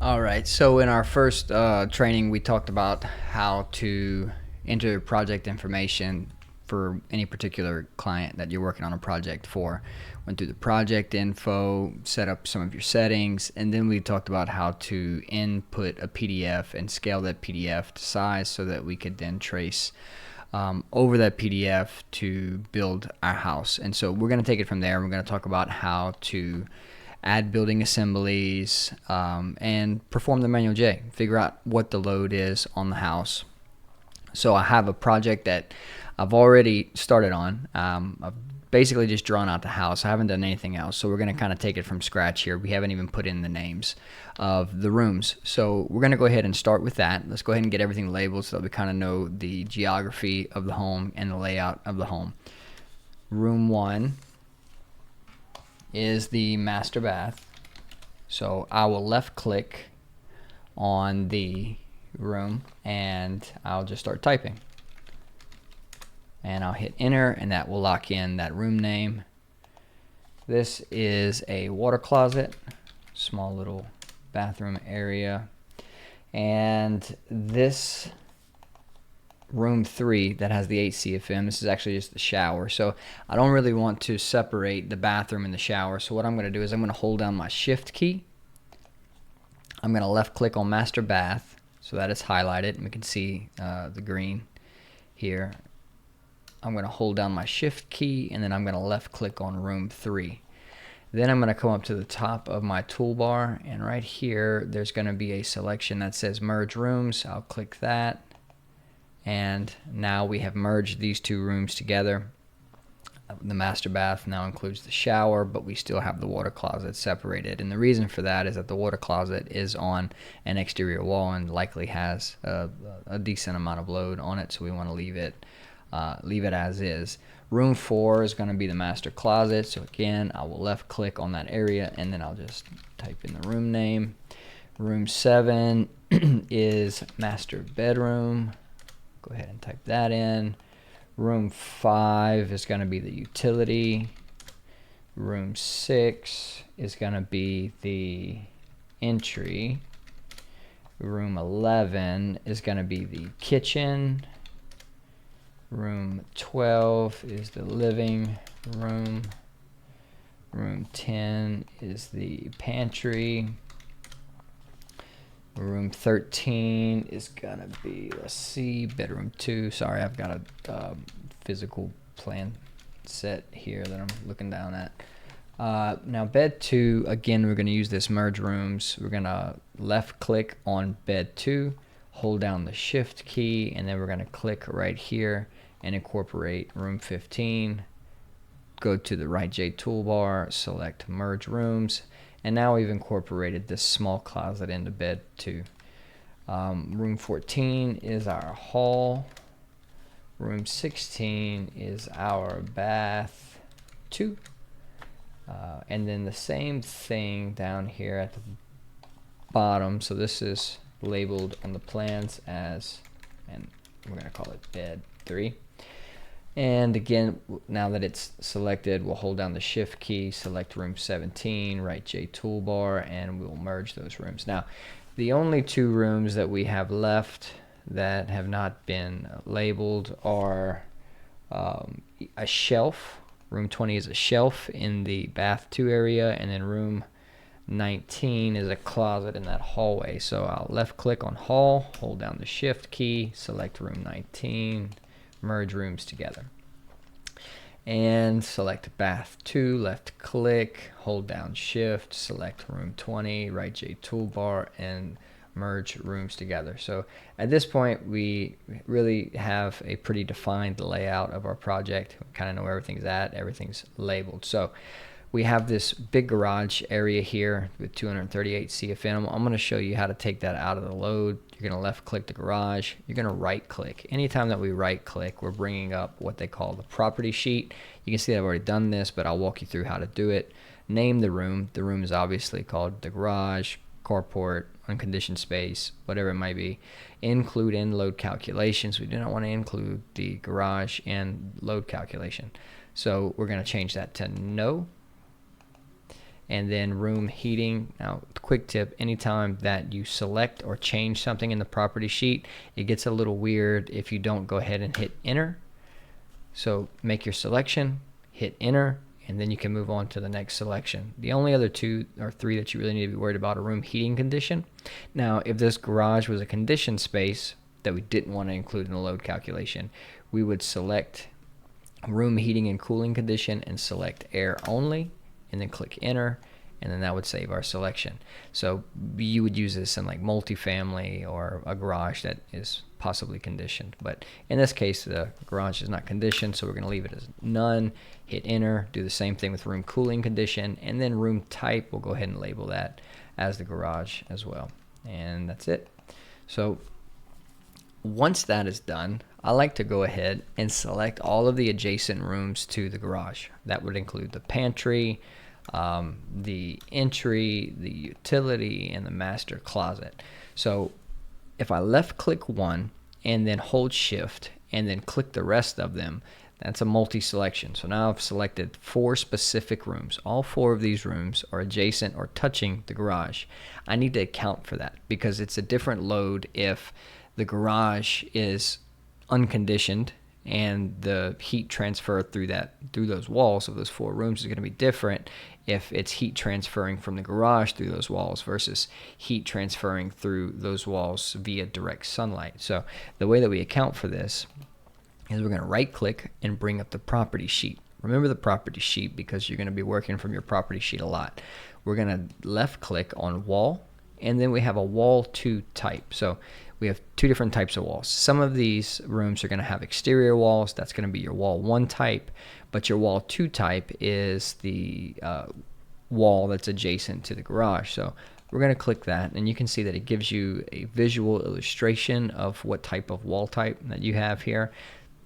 All right, so in our first training, we talked about how to enter project information for any particular client that you're working on a project for. Went through the project info, set up some of your settings, and then we talked about how to input a PDF and scale that PDF to size so that we could then trace over that PDF to build our house. And so we're going to take it from there. We're going to talk about how to add building assemblies, and perform the manual J. Figure out what the load is on the house. So I have a project that I've already started on. I've basically just drawn out the house. I haven't done anything else. So we're going to kind of take it from scratch here. We haven't even put in the names of the rooms. So we're going to go ahead and start with that. Let's go ahead and get everything labeled so that we kind of know the geography of the home and the layout of the home. Room 1 is the master bath. So I will left click on the room and I'll just start typing. And I'll hit enter and that will lock in that room name. This is a water closet, small little bathroom area. And this room 3 that has the 8 CFM, this is actually just the shower. So I don't really want to separate the bathroom and the shower. So what I'm going to do is I'm going to hold down my shift key. I'm going to left click on master bath so that it's highlighted and we can see the green here. I'm going to hold down my shift key and then I'm going to left click on room 3. Then I'm going to come up to the top of my toolbar and right here there's going to be a selection that says merge rooms. I'll click that. And now we have merged these two rooms together. The master bath now includes the shower, but we still have the water closet separated. And the reason for that is that the water closet is on an exterior wall and likely has a decent amount of load on it, so we want to leave it as is. Room 4 is going to be the master closet. So again, I will left click on that area and then I'll just type in the room name. Room 7 is master bedroom. Go ahead and type that in. Room 5 is going to be the utility. Room 6 is going to be the entry. Room 11 is going to be the kitchen. Room 12 is the living room. Room 10 is the pantry. Room 13 is gonna be, let's see, bedroom 2. Sorry, I've got a physical plan set here that I'm looking down at. Now bed 2, again, we're gonna use this merge rooms. We're gonna left click on bed 2, hold down the shift key, and then we're gonna click right here and incorporate room 15. Go to the Right-J toolbar, select merge rooms. And now we've incorporated this small closet into bed 2. Room 14 is our hall. Room 16 is our bath 2. And then the same thing down here at the bottom. So this is labeled on the plans as, and we're going to call it bed 3. And again, now that it's selected, we'll hold down the shift key, select room 17, Right-J toolbar, and we'll merge those rooms. Now, the only 2 rooms that we have left that have not been labeled are a shelf. Room 20 is a shelf in the bath 2 area, and then room 19 is a closet in that hallway. So I'll left click on hall, hold down the shift key, select room 19, merge rooms together, and select bath 2, left click, hold down shift, select room 20, Right-J toolbar, and merge rooms together. So at this point we really have a pretty defined layout of our project. We kind of know where everything's at, everything's labeled. So we have this big garage area here with 238 CFM. I'm going to show you how to take that out of the load. You're going to left click the garage. You're going to right click. Anytime that we right click, we're bringing up what they call the property sheet. You can see I've already done this, but I'll walk you through how to do it. Name the room. The room is obviously called the garage, carport, unconditioned space, whatever it might be. Include in load calculations. We do not want to include the garage in load calculation. So we're going to change that to no. and then room heating. Now, quick tip, anytime that you select or change something in the property sheet, it gets a little weird if you don't go ahead and hit enter. So make your selection, hit enter, and then you can move on to the next selection. The only other 2 or 3 that you really need to be worried about are room heating condition. Now, if this garage was a conditioned space that we didn't want to include in the load calculation, we would select room heating and cooling condition and select air only, and then click enter, and then that would save our selection. So you would use this in like multifamily or a garage that is possibly conditioned, but in this case the garage is not conditioned, so we're going to leave it as none. Hit enter, do the same thing with room cooling condition, and then room type, we'll go ahead and label that as the garage as well, and that's it. So once that is done, I like to go ahead and select all of the adjacent rooms to the garage. That would include the pantry, the entry, the utility, and the master closet. So if I left click one and then hold shift and then click the rest of them, that's a multi-selection. So now I've selected 4 specific rooms. All 4 of these rooms are adjacent or touching the garage. I need to account for that because it's a different load if the garage is unconditioned and the heat transfer through those walls of those 4 rooms is going to be different if it's heat transferring from the garage through those walls versus heat transferring through those walls via direct sunlight. So the way that we account for this is we're going to right click and bring up the property sheet. Remember the property sheet because you're going to be working from your property sheet a lot. We're going to left click on wall, and then we have a wall to type. So we have 2 different types of walls. Some of these rooms are going to have exterior walls. That's going to be your wall 1 type, but your wall 2 type is the wall that's adjacent to the garage. So we're going to click that, and you can see that it gives you a visual illustration of what type of wall type that you have here.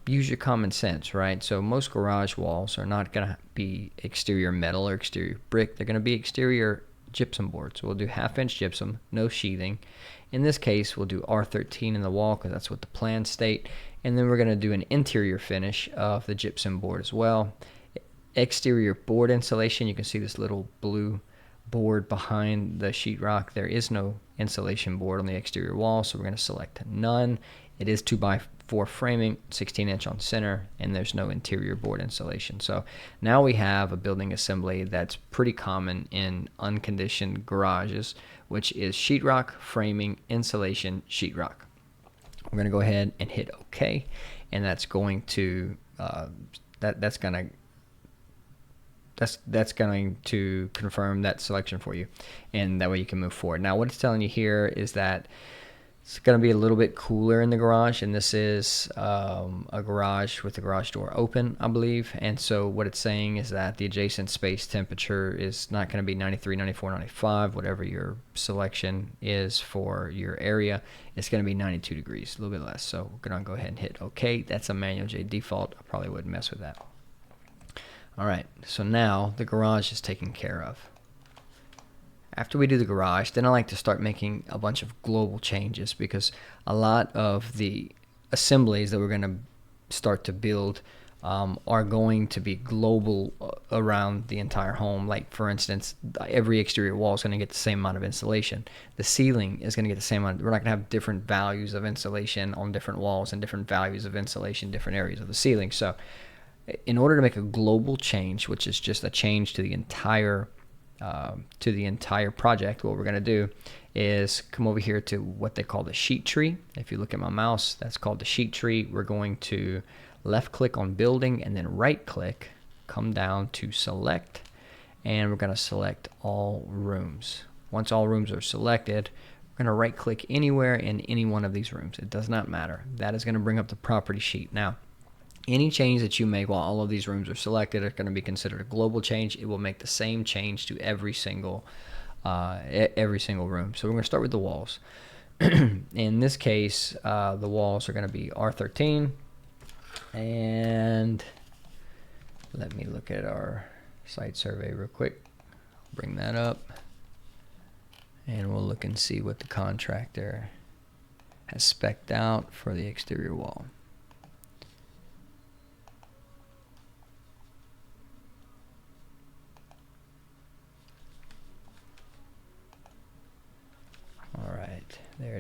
Use your common sense, right? So most garage walls are not going to be exterior metal or exterior brick. They're going to be exterior gypsum boards. So we'll do 1/2-inch gypsum, no sheathing. In this case, we'll do R13 in the wall because that's what the plans state. And then we're going to do an interior finish of the gypsum board as well. Exterior board insulation, you can see this little blue board behind the sheetrock. There is no insulation board on the exterior wall, so we're going to select none. It is 2x4 framing, 16-inch on center, and there's no interior board insulation. So now we have a building assembly that's pretty common in unconditioned garages, which is sheetrock, framing, insulation, sheetrock. We're going to go ahead and hit OK, and that's going to that's going to confirm that selection for you, and that way you can move forward. Now what it's telling you here is that it's going to be a little bit cooler in the garage, and this is a garage with the garage door open, I believe. And so what it's saying is that the adjacent space temperature is not going to be 93, 94, 95, whatever your selection is for your area. It's going to be 92 degrees, a little bit less. So we're going to go ahead and hit OK. That's a manual J default. I probably wouldn't mess with that. All right, so now the garage is taken care of. After we do the garage, then I like to start making a bunch of global changes because a lot of the assemblies that we're going to start to build are going to be global around the entire home. Like, for instance, every exterior wall is going to get the same amount of insulation. The ceiling is going to get the same amount. We're not going to have different values of insulation on different walls and different values of insulation in different areas of the ceiling. So in order to make a global change, which is just a change to the entire project, what we're going to do is come over here to what they call the sheet tree. If you look at my mouse, that's called the sheet tree. We're going to left click on building and then right click, come down to select, and we're going to select all rooms. Once all rooms are selected, we're going to right click anywhere in any one of these rooms. It does not matter. That is going to bring up the property sheet. Now, any change that you make while all of these rooms are selected are going to be considered a global change. It will make the same change to every single room. So we're going to start with the walls. In this case, the walls are going to be R13. And let me look at our site survey real quick. Bring that up. And we'll look and see what the contractor has spec'd out for the exterior wall.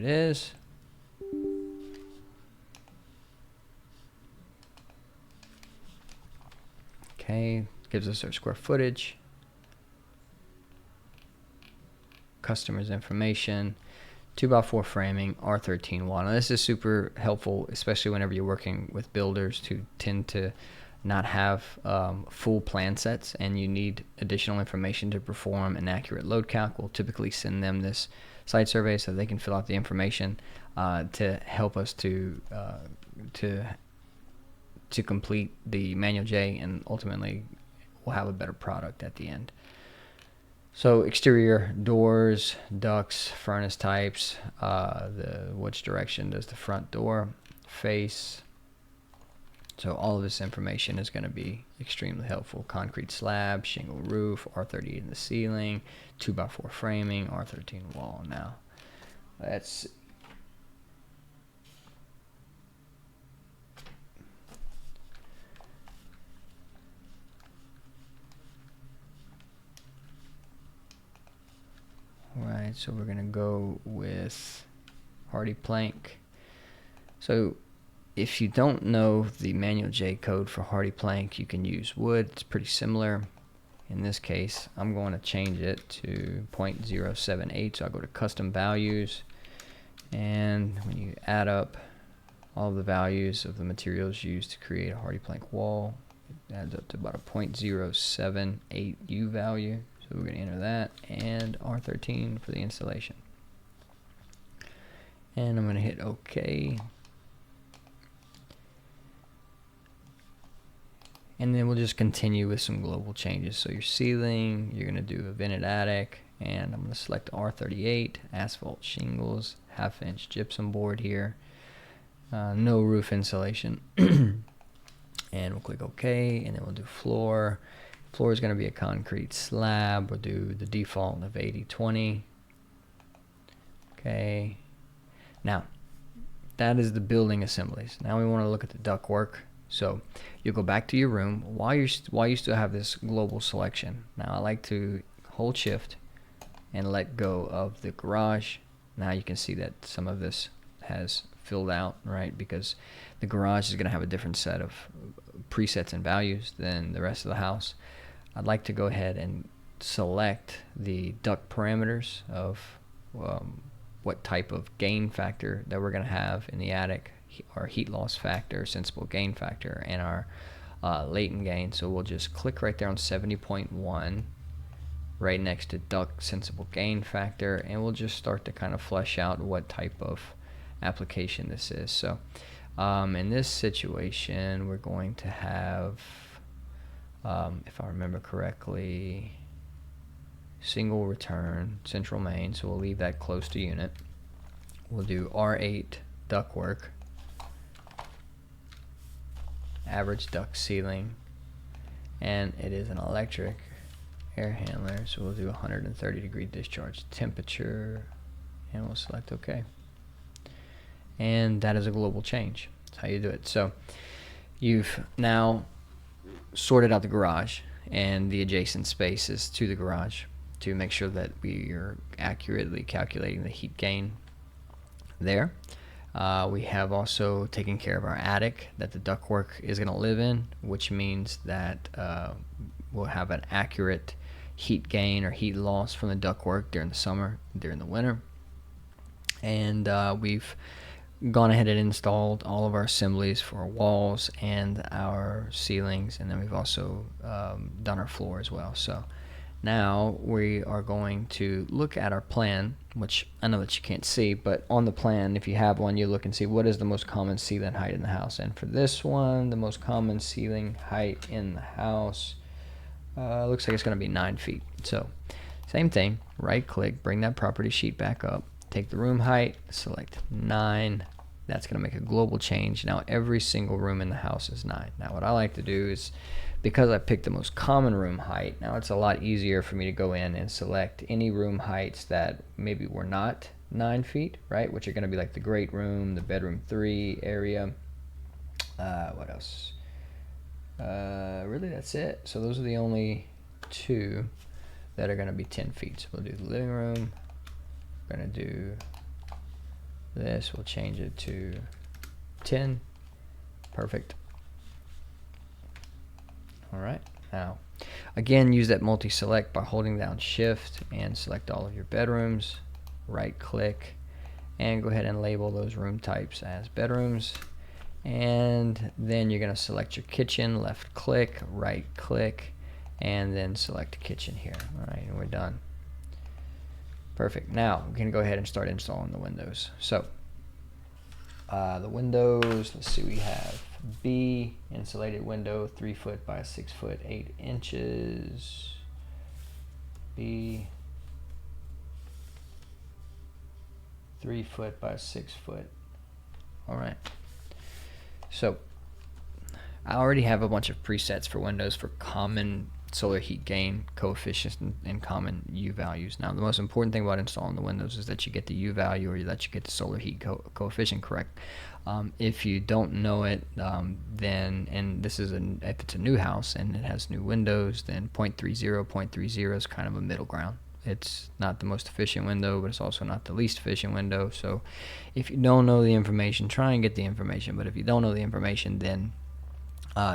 is. Okay, gives us our square footage, customers information, 2x4 framing, R13 wall. Now this is super helpful, especially whenever you're working with builders who tend to not have full plan sets and you need additional information to perform an accurate load calc. We'll typically send them this site survey so they can fill out the information to help us to complete the manual J, and ultimately we'll have a better product at the end. So exterior doors, ducts, furnace types, which direction does the front door face. So all of this information is going to be extremely helpful. Concrete slab, shingle roof, R38 in the ceiling, 2x4 framing, R13 wall. Now, that's Alright, so we're going to go with hardy plank. So if you don't know the manual J code for hardy plank, you can use wood. It's pretty similar. In this case, I'm going to change it to 0.078. So I'll go to custom values, and when you add up all the values of the materials used to create a hardy plank wall, it adds up to about a 0.078 U value. So we're going to enter that, and R13 for the installation. And I'm going to hit OK. And then we'll just continue with some global changes. So your ceiling, you're going to do a vented attic, and I'm going to select R38, asphalt shingles, 1/2 inch gypsum board here. No roof insulation. And we'll click OK, and then we'll do floor. Floor is going to be a concrete slab. We'll do the default of 80/20. Okay. Now, that is the building assemblies. Now we want to look at the ductwork. So you'll go back to your room while you still have this global selection. Now I like to hold shift and let go of the garage. Now you can see that some of this has filled out, right? Because the garage is going to have a different set of presets and values than the rest of the house. I'd like to go ahead and select the duct parameters of what type of gain factor that we're going to have in the attic, our heat loss factor, sensible gain factor, and our latent gain. So we'll just click right there on 70.1 right next to duct sensible gain factor, and we'll just start to kind of flesh out what type of application this is. So in this situation, we're going to have, if I remember correctly, single return central main, so we'll leave that close to unit. We'll do R8 ductwork, average duct ceiling, and it is an electric air handler, so we'll do 130-degree discharge temperature, and we'll select OK. And that is a global change. That's how you do it. So you've now sorted out the garage and the adjacent spaces to the garage to make sure that we are accurately calculating the heat gain there. We have also taken care of our attic that the ductwork is going to live in, which means that we'll have an accurate heat gain or heat loss from the ductwork during the summer, during the winter. And we've gone ahead and installed all of our assemblies for our walls and our ceilings, and then we've also done our floor as well. So now we are going to look at our plan, which I know that you can't see, but on the plan, if you have one, you look and see what is the most common ceiling height in the house. And for this one, the most common ceiling height in the house looks like it's going to be 9 feet. So same thing, right click, bring that property sheet back up, take the room height, select 9. That's going to make a global change. Now every single room in the house is 9. Now what I like to do is, because I picked the most common room height, now it's a lot easier for me to go in and select any room heights that maybe were not 9 feet, right? Which are going to be like the great room, the bedroom 3 area. What else? Really, that's it. So those are the only 2 that are going to be 10 feet. So we'll do the living room. We're going to do this, we'll change it to 10. Perfect. All right, now again, use that multi-select by holding down shift and select all of your bedrooms, right click, and go ahead and label those room types as bedrooms. And then you're going to select your kitchen, left click, right click, and then select kitchen here. All right, and we're done. Perfect. Now we can go ahead and start installing the windows. So the windows, let's see, we have B, insulated window, 3 foot by 6 foot 8 inches. B, 3 foot by 6 foot. All right. So I already have a bunch of presets for windows for common solar heat gain coefficients and common U values. Now the most important thing about installing the windows is that you get the U value, or that you get the solar heat coefficient correct. If you don't know it, then, and this is if it's a new house and it has new windows, then 0.30 is kind of a middle ground. It's not the most efficient window, but it's also not the least efficient window. So if you don't know the information, try and get the information. But if you don't know the information, then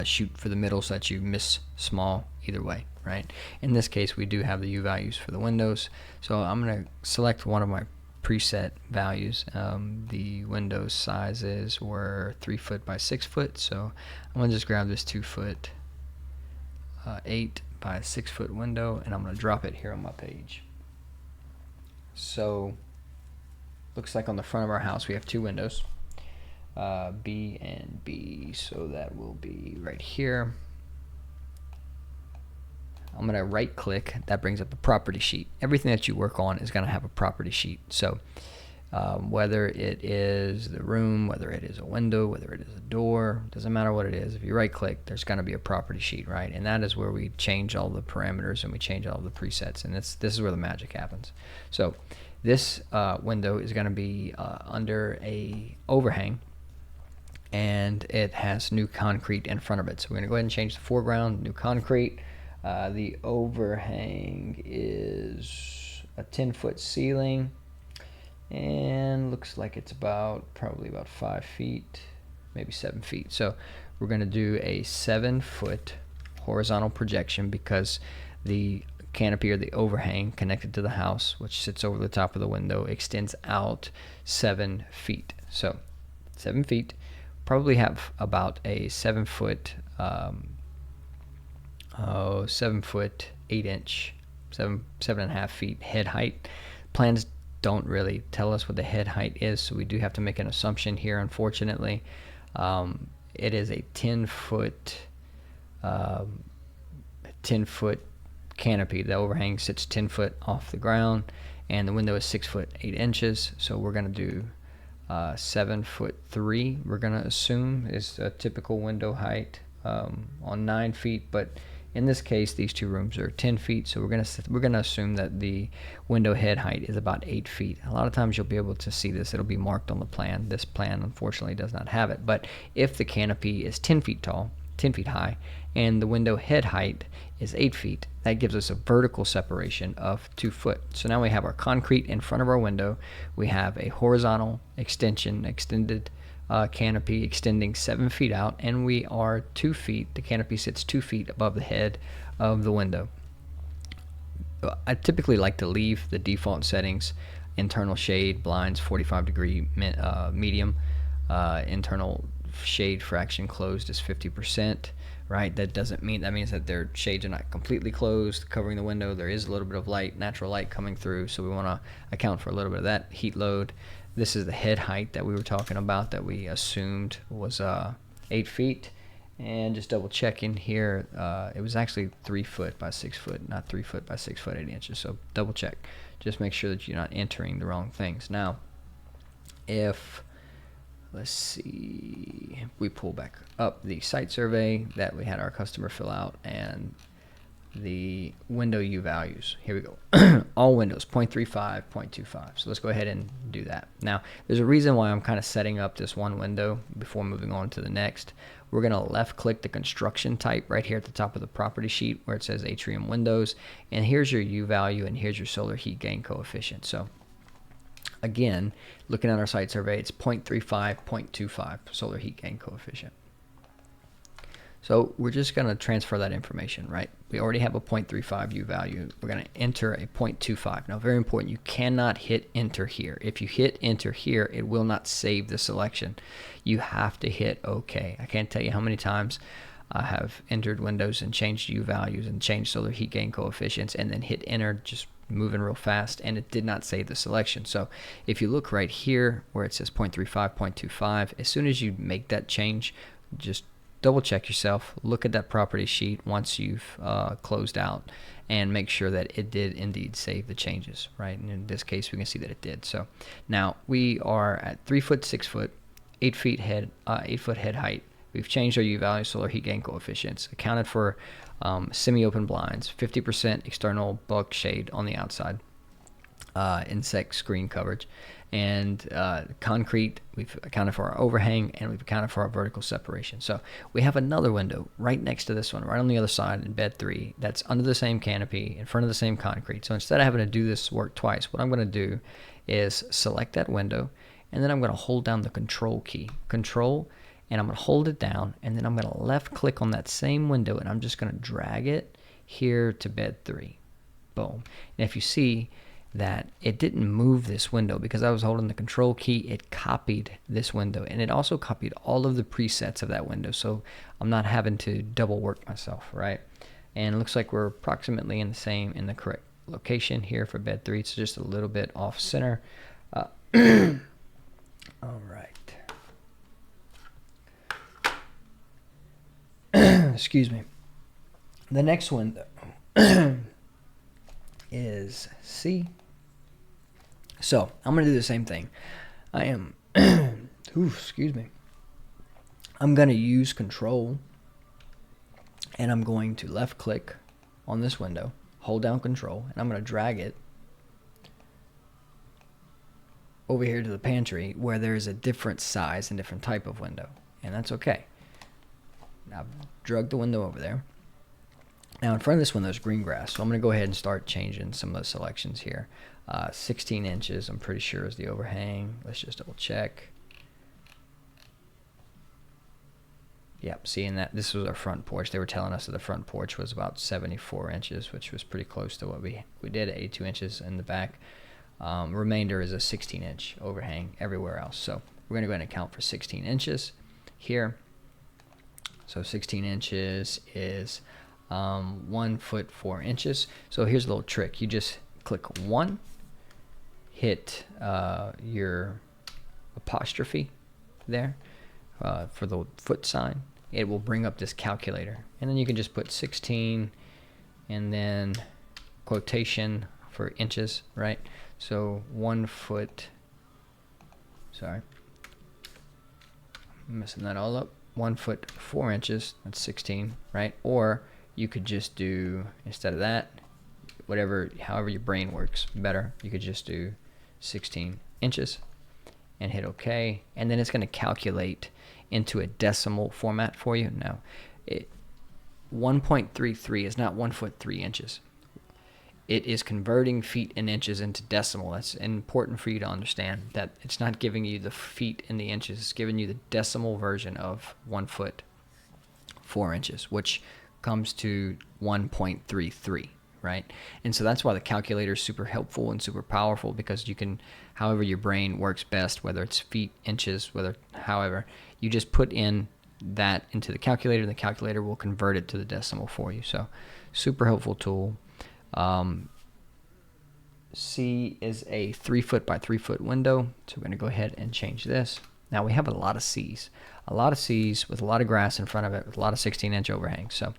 shoot for the middle so that you miss small either way, right? In this case, we do have the U values for the windows. So I'm going to select one of my preset values. The window sizes were 3 foot by 6 foot. So I'm going to just grab this 2 foot 8 by 6 foot window, and I'm going to drop it here on my page. So looks like on the front of our house we have 2 windows, B and B, so that will be right here. I'm going to right click, that brings up a property sheet. Everything that you work on is going to have a property sheet. So whether it is the room, whether it is a window, whether it is a door, doesn't matter what it is. If you right click, there's going to be a property sheet, right? And that is where we change all the parameters and we change all the presets, and this is where the magic happens. So this window is going to be under a overhang, and it has new concrete in front of it. So we're going to go ahead and change the foreground, new concrete. The overhang is a 10-foot ceiling, and looks like it's probably about 5 feet, maybe 7 feet. So we're going to do a 7-foot horizontal projection, because the canopy or the overhang connected to the house, which sits over the top of the window, extends out 7 feet. So 7 feet, probably have about a 7 foot 7 foot 8 inch, 7.5 feet head height. Plans don't really tell us what the head height is, so we do have to make an assumption here, unfortunately. It is a 10 foot canopy. The overhang sits 10 foot off the ground, and the window is 6 foot 8 inches. So we're going to do 7 foot 3. We're going to assume is a typical window height on 9 feet, but in this case, these 2 rooms are 10 feet, so we're gonna assume that the window head height is about 8 feet. A lot of times you'll be able to see this; it'll be marked on the plan. This plan, unfortunately, does not have it. But if the canopy is 10 feet tall, 10 feet high, and the window head height is 8 feet, that gives us a vertical separation of 2 foot. So now we have our concrete in front of our window. We have a horizontal extended canopy extending 7 feet out, and we are 2 feet. The canopy sits 2 feet above the head of the window. I typically like to leave the default settings: internal shade, blinds, 45-degree medium, internal shade fraction closed is 50%. Right? That means that their shades are not completely closed, covering the window. There is a little bit of light, natural light coming through, so we want to account for a little bit of that heat load. This is the head height that we were talking about, that we assumed was 8 feet. And just double checking here, it was actually 3 foot by 6 foot, not 3 foot by 6 foot 8 inches. So double check. Just make sure that you're not entering the wrong things. Now, let's see, we pull back up the site survey that we had our customer fill out, and the window U values. Here we go. All windows, 0.35, 0.25. So let's go ahead and do that. Now, there's a reason why I'm kind of setting up this one window before moving on to the next. We're going to left click the construction type right here at the top of the property sheet where it says atrium windows. And here's your U value, and here's your solar heat gain coefficient. So Again, looking at our site survey, it's 0.35, 0.25 solar heat gain coefficient. So we're just going to transfer that information, right? We already have a 0.35 U value. We're going to enter a 0.25. Now, very important, you cannot hit enter here. If you hit enter here, it will not save the selection. You have to hit OK. I can't tell you how many times I have entered windows and changed U values and changed solar heat gain coefficients and then hit enter, just moving real fast, and it did not save the selection. So if you look right here where it says 0.35, 0.25, as soon as you make that change, just double check yourself, look at that property sheet once you've closed out, and make sure that it did indeed save the changes, right? And in this case, we can see that it did. So now we are at 3 foot, 6 foot, 8 foot head height. We've changed our U value, solar heat gain coefficients, accounted for semi-open blinds, 50% external bulk shade on the outside, insect screen coverage, and concrete. We've accounted for our overhang, and we've accounted for our vertical separation. So we have another window right next to this one, right on the other side in bed 3, that's under the same canopy, in front of the same concrete. So instead of having to do this work twice, what I'm going to do is select that window, and then I'm going to hold down the control key, control, and I'm going to hold it down, and then I'm going to left click on that same window, and I'm just going to drag it here to bed 3. Boom. And if you see that it didn't move this window because I was holding the control key, it copied this window, and it also copied all of the presets of that window, so I'm not having to double work myself, right? And it looks like we're approximately in the correct location here for bed 3. It's just a little bit off center. All right. Excuse me. The next window is C. So I'm going to do the same thing. I am, excuse me. I'm going to use control, and I'm going to left click on this window, hold down control, and I'm going to drag it over here to the pantry where there's a different size and different type of window, and that's okay. Now I've dragged the window over there. Now in front of this window is green grass, so I'm going to go ahead and start changing some of the selections here. 16 inches, I'm pretty sure, is the overhang. Let's just double check. Yep, seeing that this was our front porch. They were telling us that the front porch was about 74 inches, which was pretty close to what we did at 82 inches in the back. Remainder is a 16-inch overhang everywhere else. So we're going to go ahead and count for 16 inches here. So 16 inches is 1 foot 4 inches. So here's a little trick. You just click 1, hit your apostrophe there for the foot sign. It will bring up this calculator, and then you can just put 16 and then quotation for inches, right? So 1 foot, sorry, I'm messing that all up. 1 foot 4 inches, that's 16, right? Or you could just do, instead of that, however your brain works better, you could just do 16 inches and hit OK, and then it's going to calculate into a decimal format for you. Now, 1.33 is not 1 foot 3 inches. It is converting feet and inches into decimal. That's important for you to understand, that it's not giving you the feet and the inches. It's giving you the decimal version of 1 foot 4 inches, which comes to 1.33, right? And so that's why the calculator is super helpful and super powerful, because you can, however your brain works best, whether it's feet, inches, however, you just put in that into the calculator, and the calculator will convert it to the decimal for you. So super helpful tool. C is a 3 foot by 3 foot window, so we're going to go ahead and change this. Now we have a lot of C's with a lot of grass in front of it, with a lot of 16-inch overhangs. So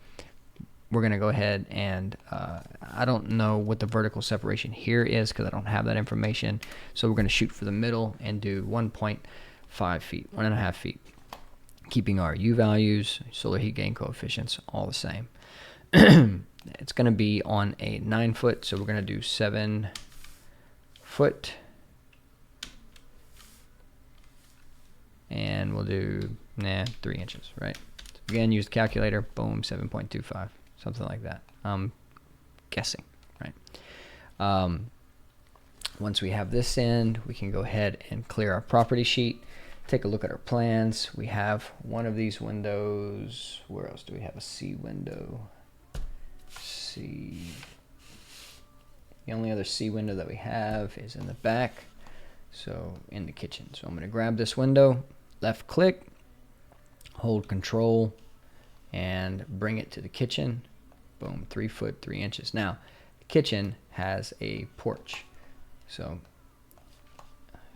we're going to go ahead and I don't know what the vertical separation here is because I don't have that information. So we're going to shoot for the middle and do 1.5 feet, 1.5 feet, keeping our U values, solar heat gain coefficients all the same. It's going to be on a 9 foot, so we're going to do 7 foot. And we'll do 3 inches, right? So again, use the calculator, boom, 7.25, something like that. I'm guessing, right? Once we have this in, we can go ahead and clear our property sheet. Take a look at our plans. We have one of these windows. Where else do we have a C window? C. The only other C window that we have is in the back, so in the kitchen. So I'm going to grab this window, left click, hold control, and bring it to the kitchen. Boom, 3 foot 3 inches. Now, the kitchen has a porch. So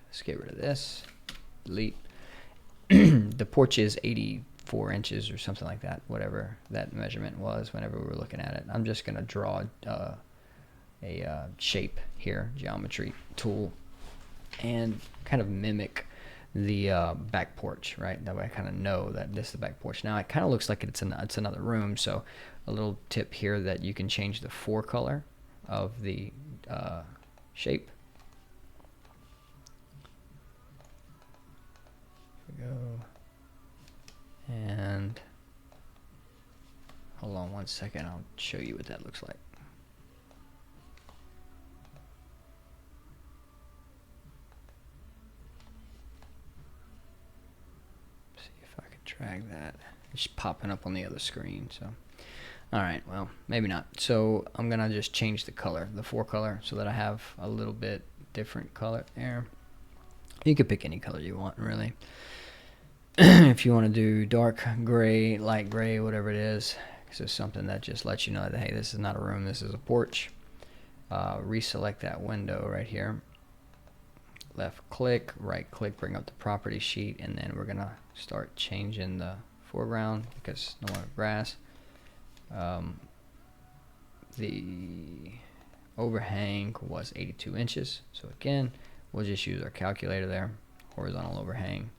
let's get rid of this. Delete. The porch is 84 inches or something like that, whatever that measurement was whenever we were looking at it. I'm just going to draw a shape here, geometry tool, and kind of mimic the back porch, right? That way I kind of know that this is the back porch. Now it kind of looks like it's another room, so a little tip here that you can change the forecolor of the shape. Here we go. And hold on one second, I'll show you what that looks like. Drag that. It's popping up on the other screen. So, all right, well, maybe not. So I'm gonna just change the color, the forecolor, so that I have a little bit different color there. You could pick any color you want, really. If you want to do dark gray, light gray, whatever it is, because it's something that just lets you know that, hey, this is not a room, this is a porch. Reselect that window right here. Left click, right click, bring up the property sheet, and then we're gonna start changing the foreground because no more grass. The overhang was 82 inches, so again, we'll just use our calculator there. Horizontal overhang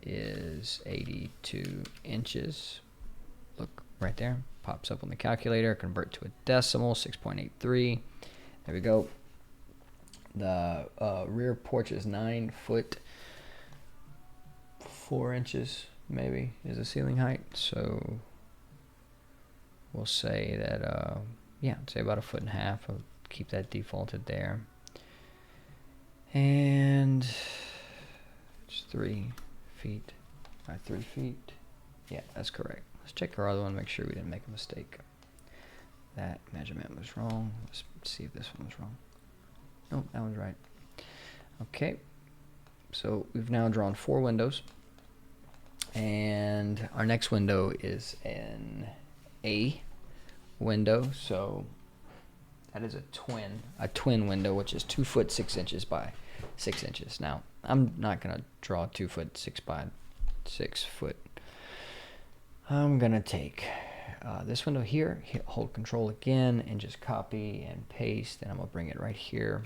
is 82 inches. Look right there, pops up on the calculator. Convert to a decimal, 6.83. There we go. The rear porch is 9 foot 4 inches, maybe, is the ceiling height. So we'll say that, yeah, say about 1.5 feet. I'll keep that defaulted there. And it's 3 feet by 3 feet. Yeah, that's correct. Let's check our other one, make sure we didn't make a mistake. That measurement was wrong. Let's see if this one was wrong. Nope, that one's right. Okay, so we've now drawn 4 windows, and our next window is an A window. So that is a twin window, which is 2 foot 6 inches by 6 inches. Now I'm not gonna draw 2 foot 6 by 6 foot. I'm gonna take this window here, hold control again, and just copy and paste, and I'm gonna bring it right here.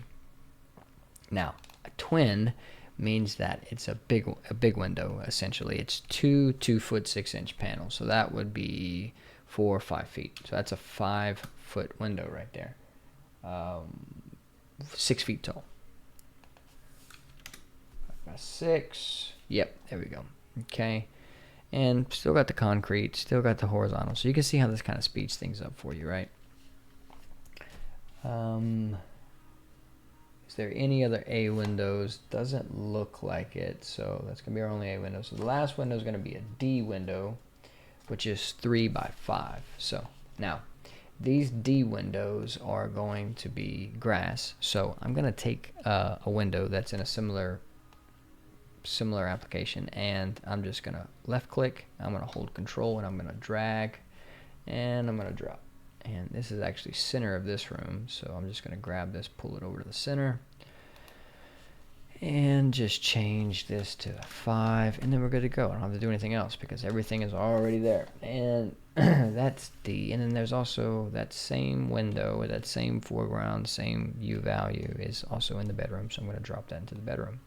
Now, a twin means that it's a big window. Essentially, it's 2 2 foot 6 inch panels. So that would be 4 or 5 feet. So that's a 5 foot window right there. 6 feet tall. 5 by 6. Yep, there we go. Okay, and still got the concrete, still got the horizontal. So you can see how this kind of speeds things up for you, right? Is there any other A windows? Doesn't look like it, so that's gonna be our only A window. So the last window is gonna be a D window, which is 3 by 5. So now these D windows are going to be grass. So I'm gonna take a window that's in a similar application, and I'm just gonna left click, I'm gonna hold control, and I'm gonna drag, and I'm gonna drop. And this is actually center of this room, so I'm just gonna grab this, pull it over to the center, and just change this to 5, and then we're good to go. I don't have to do anything else because everything is already there. And that's D. And then there's also that same window with that same foreground, same U value is also in the bedroom, so I'm gonna drop that into the bedroom.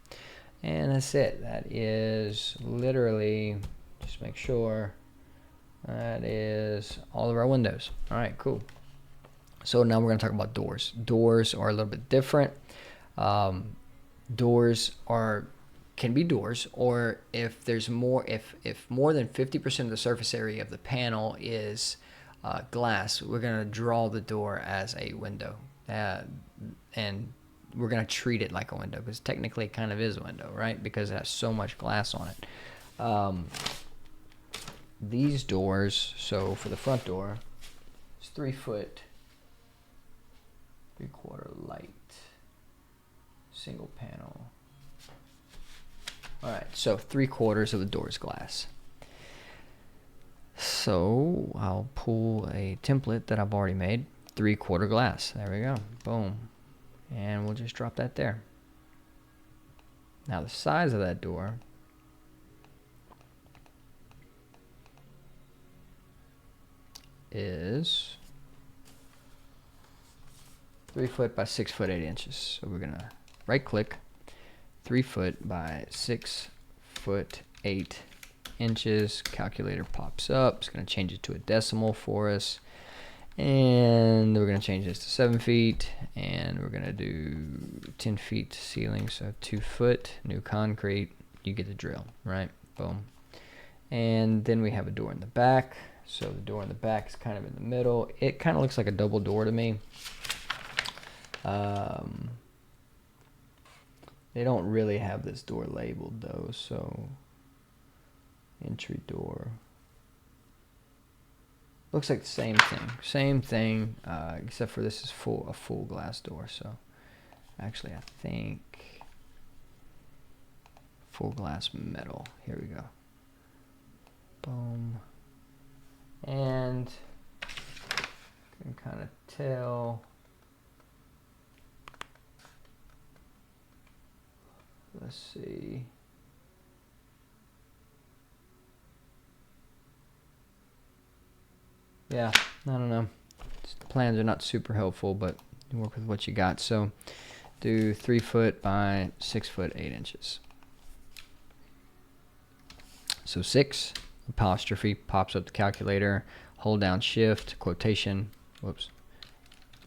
And that's it. That is literally, just make sure, that is all of our windows. All right, cool. So now we're going to talk about doors. Doors are a little bit different. Doors can be doors, or if there's more, if more than 50% of the surface area of the panel is glass, we're going to draw the door as a window. And we're gonna treat it like a window, because technically it kind of is a window, right? Because it has so much glass on it. These doors, so for the front door, it's 3 foot, 3/4 light, single panel. All right, so 3/4 of the door is glass. So I'll pull a template that I've already made, 3/4 glass. There we go, boom. And we'll just drop that there. Now the size of that door is 3 foot by 6 foot 8 inches. So we're gonna right click, 3 foot by 6 foot 8 inches. Calculator pops up. It's gonna change it to a decimal for us. And we're going to change this to 7 feet, and we're going to do 10 feet to ceiling, so 2 foot, new concrete. You get the drill, right? Boom. And then we have a door in the back. So the door in the back is kind of in the middle. It kind of looks like a double door to me. They don't really have this door labeled though, so entry door. Looks like the same thing, except for this is a full glass door. So actually I think full glass metal. Here we go. Boom. And you can kind of tell. Let's see. Yeah, I don't know. The plans are not super helpful, but you work with what you got. So do 3 foot by 6 foot 8 inches. So 6 apostrophe pops up the calculator. Hold down shift, quotation,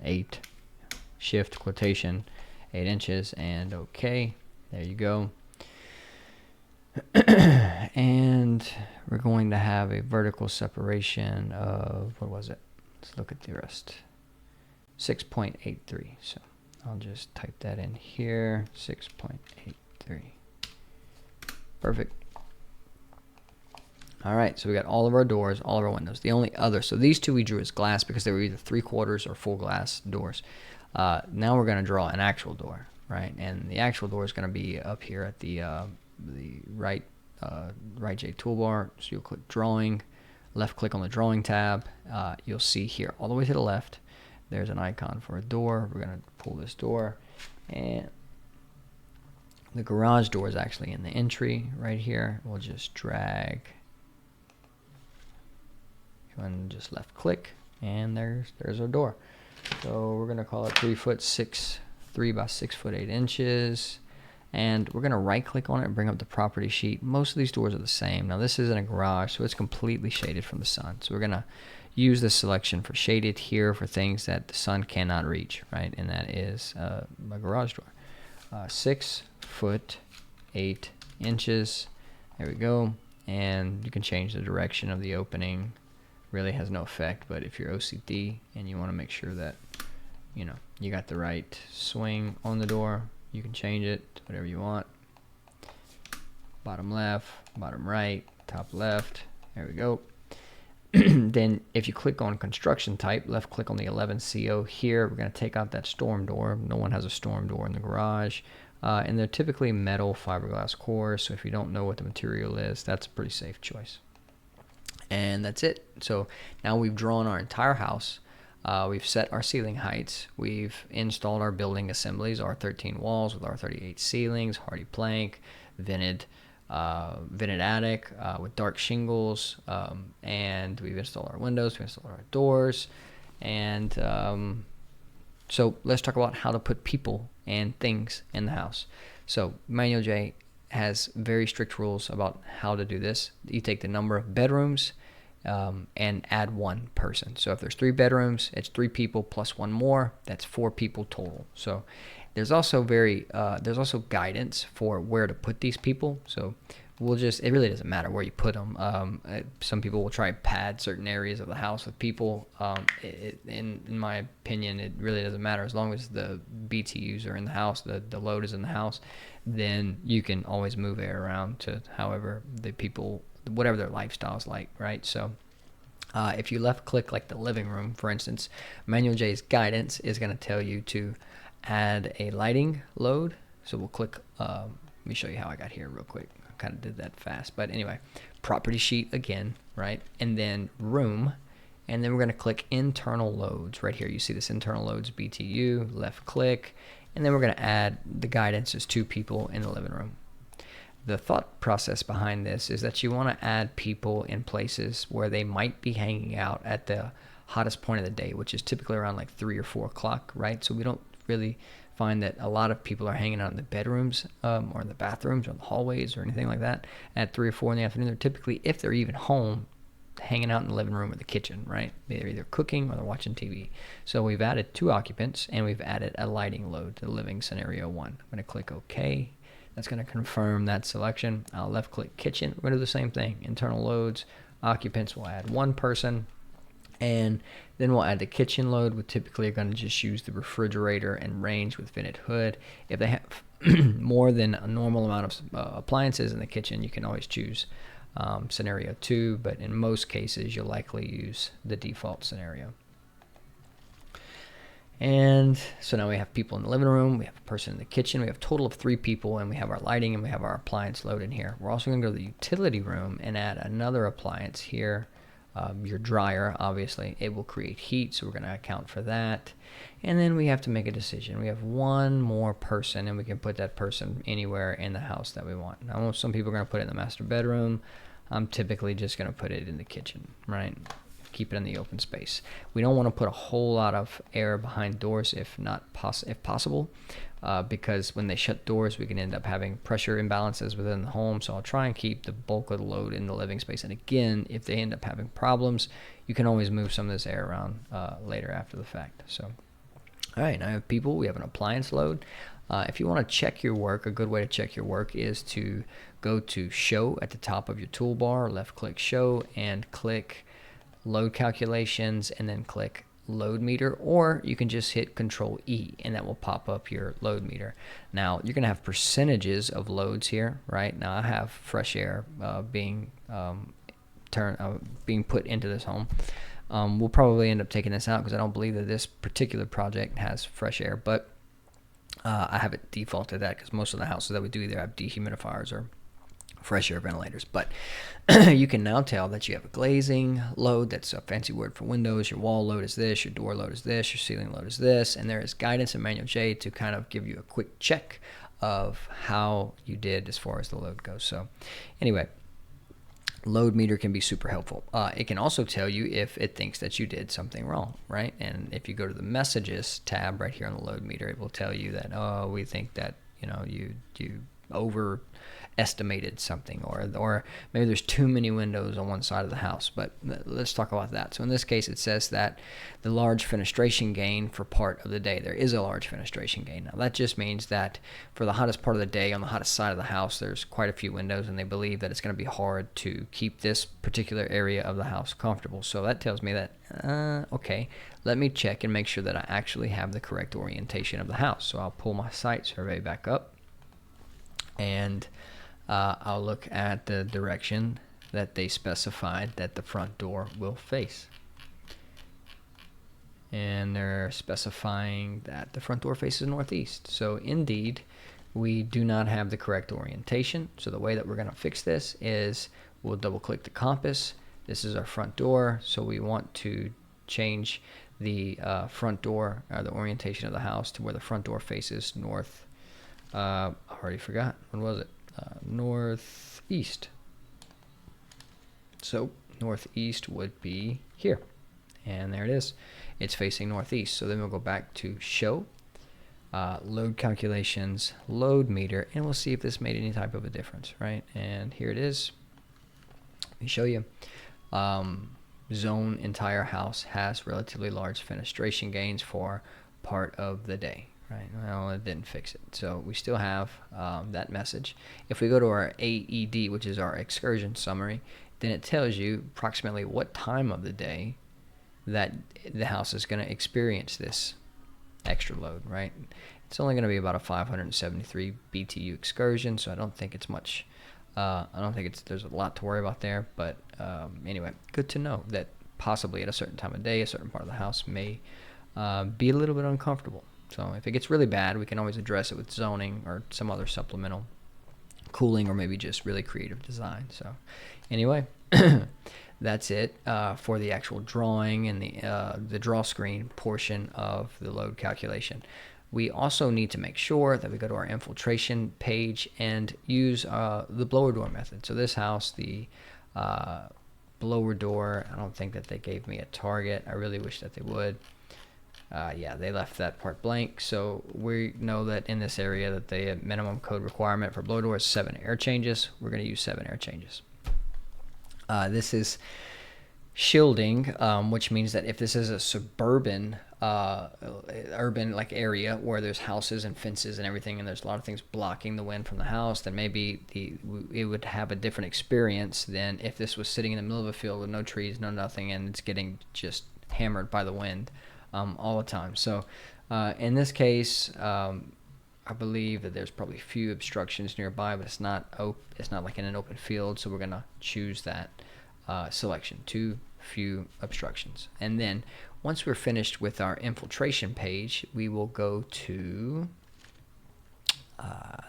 8, shift, quotation, 8 inches, and okay. There you go. And we're going to have a vertical separation of, what was it? Let's look at the rest. 6.83. So I'll just type that in here. 6.83. Perfect. All right, so we got all of our doors, all of our windows. The only other, so these two we drew as glass because they were either 3/4 or full glass doors. Now we're going to draw an actual door, right? And the actual door is going to be up here at the Right-J toolbar. So you'll click drawing, left click on the drawing tab. You'll see here all the way to the left there's an icon for a door. We're going to pull this door, and the garage door is actually in the entry right here. We'll just drag and just left click, and there's our door. So we're going to call it 3 by 6 foot 8 inches. And we're going to right click on it and bring up the property sheet. Most of these doors are the same. Now this isn't a garage, so it's completely shaded from the sun. So we're going to use this selection for shaded here for things that the sun cannot reach, right? And that is a garage door. 6 foot 8 inches. There we go. And you can change the direction of the opening. Really has no effect, but if you're OCD and you want to make sure that you got the right swing on the door, you can change it to whatever you want. Bottom left, bottom right, top left. There we go. Then if you click on construction type, left click on the 11CO here, we're going to take out that storm door. No one has a storm door in the garage. And they're typically metal fiberglass cores, so if you don't know what the material is, that's a pretty safe choice. And that's it. So now we've drawn our entire house. We've set our ceiling heights. We've installed our building assemblies, our 13 walls with our 38 ceilings, hardy plank, vented attic with dark shingles, and we've installed our windows, we've installed our doors, and so let's talk about how to put people and things in the house. So Manual J has very strict rules about how to do this. You take the number of bedrooms, and add one person. So if there's 3 bedrooms, it's 3 people plus one more. That's 4 people total. So there's also there's also guidance for where to put these people. So it really doesn't matter where you put them. Some people will try and pad certain areas of the house with people. In my opinion, it really doesn't matter. As long as the BTUs are in the house, the load is in the house, then you can always move air around to however the people, whatever their lifestyle is like, right? So if you left click like the living room, for instance, Manual J's guidance is going to tell you to add a lighting load. So we'll click, let me show you how I got here real quick. Kind of did that fast, but anyway, property sheet again, right? And then room, and then we're going to click internal loads right here. You see this internal loads BTU, left click, and then we're going to add the guidance as 2 people in the living room. The thought process behind this is that you want to add people in places where they might be hanging out at the hottest point of the day, which is typically around like 3 or 4 o'clock, right? So we don't really find that a lot of people are hanging out in the bedrooms or in the bathrooms or the hallways or anything like that at 3 or 4 in the afternoon. They're typically, if they're even home, hanging out in the living room or the kitchen, right? They're either cooking or they're watching TV. So we've added 2 occupants and we've added a lighting load to the living scenario 1. I'm going to click OK. That's going to confirm that selection. I'll left click kitchen. We're going to do the same thing. Internal loads, occupants, will add 1 person. And then we'll add the kitchen load. We typically are going to just use the refrigerator and range with vented hood. If they have more than a normal amount of appliances in the kitchen, you can always choose scenario 2, but in most cases you'll likely use the default scenario. And so now we have people in the living room, we have a person in the kitchen, we have a total of 3 people, and we have our lighting and we have our appliance load in here. We're also going to go to the utility room and add another appliance here. Your dryer, obviously, it will create heat, so we're going to account for that. And then we have to make a decision. We have 1 more person, and we can put that person anywhere in the house that we want. Now, some people are going to put it in the master bedroom. I'm typically just going to put it in the kitchen, right? Keep it in the open space. We don't want to put a whole lot of air behind doors if possible, because when they shut doors, we can end up having pressure imbalances within the home. So I'll try and keep the bulk of the load in the living space. And again, if they end up having problems, you can always move some of this air around later after the fact. So, all right, now I have people. We have an appliance load. If you want to check your work, a good way to check your work is to go to Show at the top of your toolbar, left click Show, and click Load Calculations, and then click Load Meter, or you can just hit Control E and that will pop up your load meter. Now you're going to have percentages of loads here, right? Now I have fresh air being put into this home. We'll probably end up taking this out because I don't believe that this particular project has fresh air, but I have it defaulted that because most of the houses that we do either have dehumidifiers or fresh air ventilators. But you can now tell that you have a glazing load. That's a fancy word for windows. Your wall load is this, your door load is this, your ceiling load is this, and there is guidance in Manual J to kind of give you a quick check of how you did as far as the load goes. So anyway, load meter can be super helpful. It can also tell you if it thinks that you did something wrong, right? And if you go to the messages tab right here on the load meter, it will tell you that, oh, we think that you overestimated something, or maybe there's too many windows on one side of the house. But let's talk about that. So in this case, it says that the large fenestration gain for part of the day. There is a large fenestration gain. Now that just means that for the hottest part of the day on the hottest side of the house, there's quite a few windows, and they believe that it's going to be hard to keep this particular area of the house comfortable. So that tells me that, okay, let me check and make sure that I actually have the correct orientation of the house. So I'll pull my site survey back up, and I'll look at the direction that they specified that the front door will face. And they're specifying that the front door faces northeast. So indeed, we do not have the correct orientation. So the way that we're going to fix this is we'll double click the compass. This is our front door. So we want to change the front door, or the orientation of the house, to where the front door faces north. I already forgot. What was it? Northeast. So northeast would be here, and there it is. It's facing northeast. So then we'll go back to Show, Load Calculations, Load Meter, and we'll see if this made any type of a difference, right? And here it is. Let me show you. zone entire house has relatively large fenestration gains for part of the day, right? Well, it didn't fix it. So we still have that message. If we go to our AED, which is our excursion summary, then it tells you approximately what time of the day that the house is going to experience this extra load, right? It's only going to be about a 573 BTU excursion, so I don't think it's much. I don't think there's a lot to worry about there, but anyway, good to know that possibly at a certain time of day, a certain part of the house may be a little bit uncomfortable. So if it gets really bad, we can always address it with zoning or some other supplemental cooling, or maybe just really creative design. So anyway, that's it for the actual drawing and the draw screen portion of the load calculation. We also need to make sure that we go to our infiltration page and use the blower door method. So this house, the blower door, I don't think that they gave me a target. I really wish that they would. Yeah, they left that part blank. So we know that in this area that the minimum code requirement for blower door is 7 air changes. We're going to use 7 air changes. This is shielding, which means that if this is a suburban urban like area where there's houses and fences and everything, and there's a lot of things blocking the wind from the house, then maybe it would have a different experience than if this was sitting in the middle of a field with no trees, no nothing, and it's getting just hammered by the wind all the time. So in this case, I believe that there's probably a few obstructions nearby, but it's not like in an open field, so we're gonna choose that selection, too few obstructions. And then once we're finished with our infiltration page, we will go to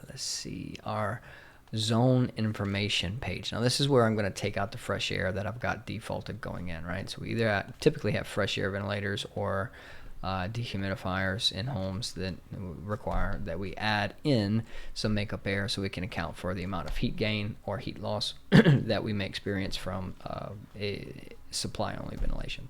let's see, our zone information page. Now this is where I'm going to take out the fresh air that I've got defaulted going in, right? So we either typically have fresh air ventilators or dehumidifiers in homes that require that we add in some makeup air so we can account for the amount of heat gain or heat loss that we may experience from a supply-only ventilation.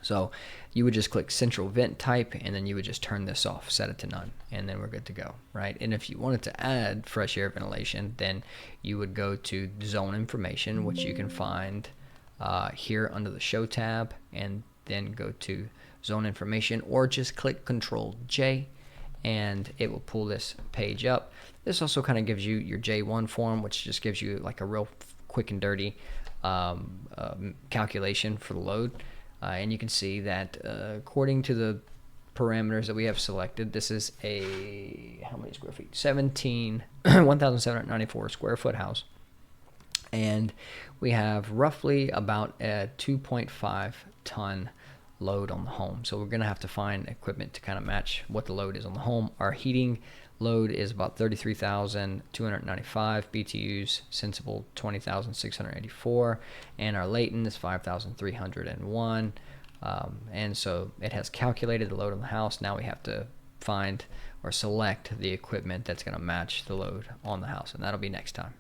So you would just click central vent type, and then you would just turn this off, set it to none, and then we're good to go, right? And if you wanted to add fresh air ventilation, then you would go to zone information, which you can find here under the show tab, and then go to zone information, or just click Control J, and it will pull this page up. This also kind of gives you your J1 form, which just gives you like a real quick and dirty calculation for the load. And you can see that according to the parameters that we have selected, this is a, how many square feet? 1,794 square foot house. And we have roughly about a 2.5 ton load on the home. So we're going to have to find equipment to kind of match what the load is on the home. Our heating load is about 33,295 BTUs, sensible 20,684, and our latent is 5,301. And so it has calculated the load on the house. Now we have to find or select the equipment that's going to match the load on the house, and that'll be next time.